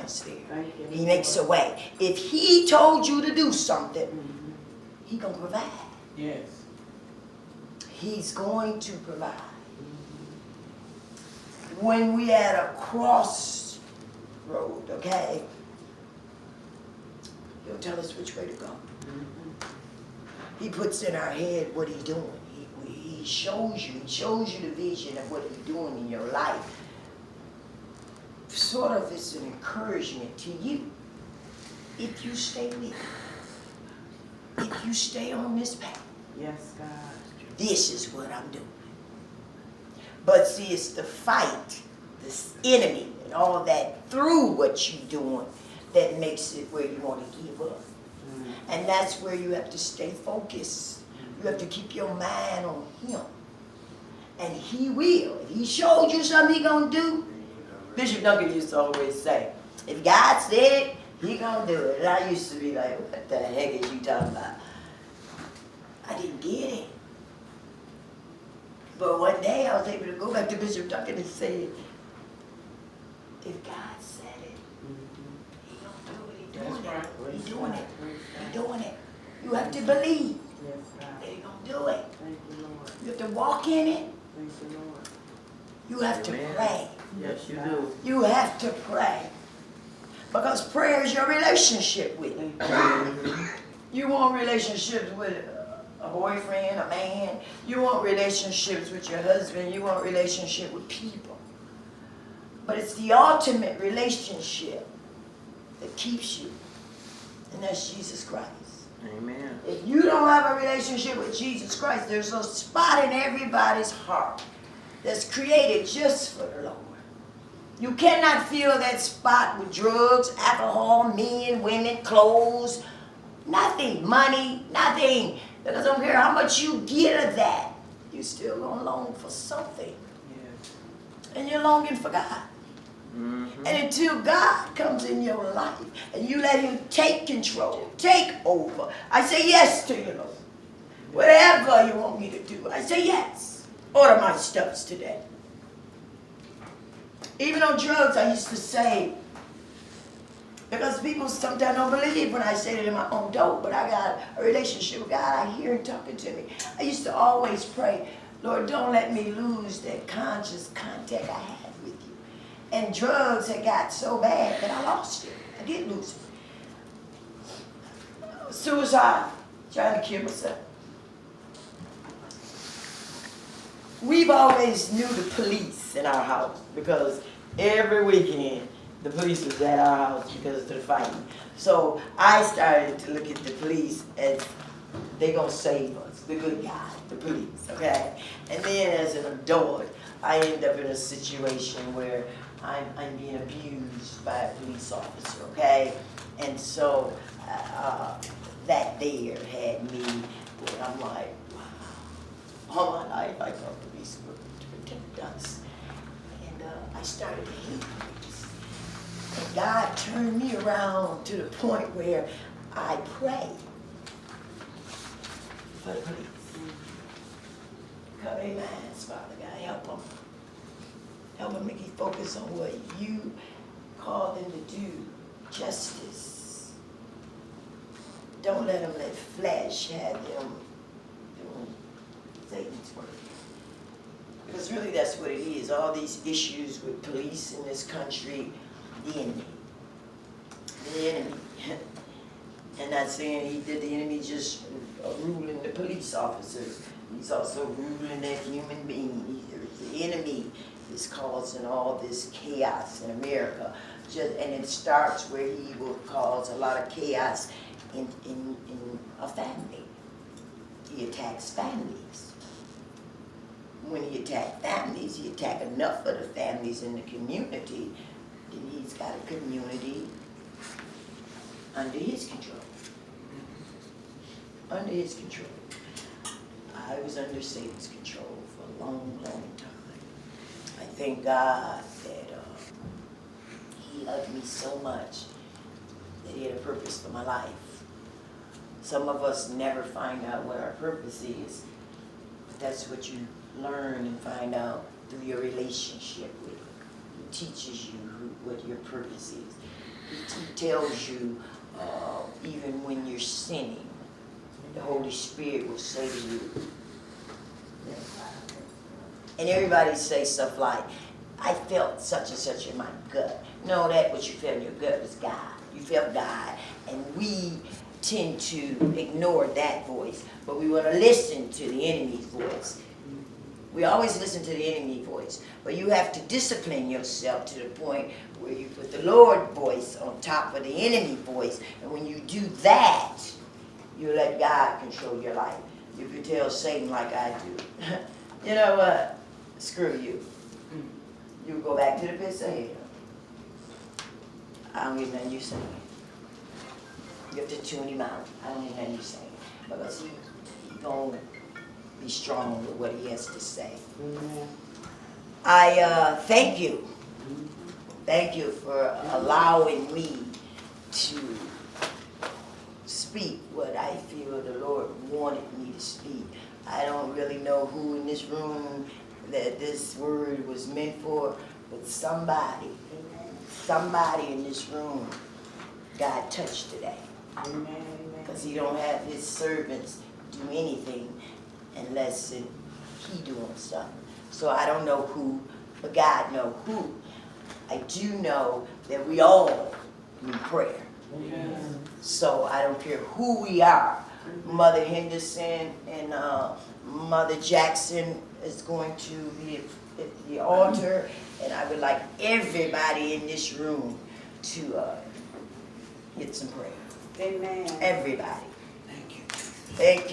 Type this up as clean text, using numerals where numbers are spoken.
answer there. He makes a way. If he told you to do something, he gonna provide. Yes. He's going to provide. When we at a crossroad, okay, he'll tell us which way to go. He puts in our head what he's doing. He shows you the vision of what he's doing in your life. Sort of it's an encouragement to you. If you stay with him, if you stay on this path. Yes, God. This is what I'm doing. But see, it's the fight, this enemy, and all that through what you're doing that makes it where you want to give up. And that's where you have to stay focused. You have to keep your mind on him. And he will. If he showed you something he gonna do, Bishop Duncan used to always say, if God said it, he gonna do it. And I used to be like, what the heck is you talking about? I didn't get it. But one day I was able to go back to Bishop Duncan and say, if God said it, he gonna do it. He doing it. He doing it. He doing it. You have to believe that he gonna do it. Thank you, Lord. You have to walk in it. Thank you, Lord. You have to pray. Yes, you do. You have to pray. Because prayer is your relationship with him. You want relationships with a boyfriend, a man. You want relationships with your husband. You want relationship with people. But it's the ultimate relationship that keeps you. And that's Jesus Christ. Amen. If you don't have a relationship with Jesus Christ, there's a spot in everybody's heart that's created just for the Lord. You cannot fill that spot with drugs, alcohol, men, women, clothes, nothing, money, nothing. Because I don't care how much you get of that, you're still going to long for something. Yes. And you're longing for God. And until God comes in your life and you let him take control, take over, I say yes to you, Lord. Whatever you want me to do, I say yes. Order my steps today. Even on drugs, I used to say, because people sometimes don't believe when I say that in my own dope, but I got a relationship with God. I hear him talking to me. I used to always pray, Lord, don't let me lose that conscious contact I have with you. And drugs had got so bad that I lost it. I did lose it. Suicide, trying to kill myself. We've always knew the police in our house because every weekend the police was at our house because of the fighting. So I started to look at the police as they gonna save us, the good guy, the police, okay? And then as an adult, I end up in a situation where I'm being abused by a police officer, okay? And so that there had me where I'm like, wow, all my life I thought police were to protect us. And I started to hate police. And God turned me around to the point where I pray for the police. Cover their minds, Father God, help them. Help them make you focus on what you call them to do, justice. Don't let them let flesh have them doing Satan's work. Because really that's what it is. All these issues with police in this country, the enemy. The enemy. And not saying he did the enemy just ruling the police officers. He's also ruling that human being. The enemy is causing all this chaos in America. And it starts where he will cause a lot of chaos in a family. He attacks families. When he attacks families, he attacks enough of the families in the community, then he's got a community under his control. Under his control. I was under Satan's control for a long, long time. I thank God that he loved me so much that he had a purpose for my life. Some of us never find out what our purpose is, but that's what you learn and find out through your relationship with him. He teaches you what your purpose is. He tells you, even when you're sinning, the Holy Spirit will say to you, and everybody say stuff like, I felt such and such in my gut. No, that what you felt in your gut was God. You felt God. And we tend to ignore that voice, but we want to listen to the enemy's voice. We always listen to the enemy's voice, but you have to discipline yourself to the point where you put the Lord voice on top of the enemy voice, and when you do that, you let God control your life. If you tell Satan like I do, you know what? Screw you. You go back to the pits of hell. I don't get nothing you saying. You have to tune him out. I don't get nothing you saying. Because he gonna be strong with what he has to say. I thank you. Thank you for allowing me to speak what I feel the Lord wanted me to speak. I don't really know who in this room that this word was meant for, but somebody in this room God touched today. Because he don't have his servants do anything unless he doing something. So I don't know who, but God know who. I do know that we all need prayer. So I don't care who we are. Mother Henderson and Mother Jackson is going to be at the altar, and I would like everybody in this room to get some prayer. Amen. Everybody. Thank you. Thank you.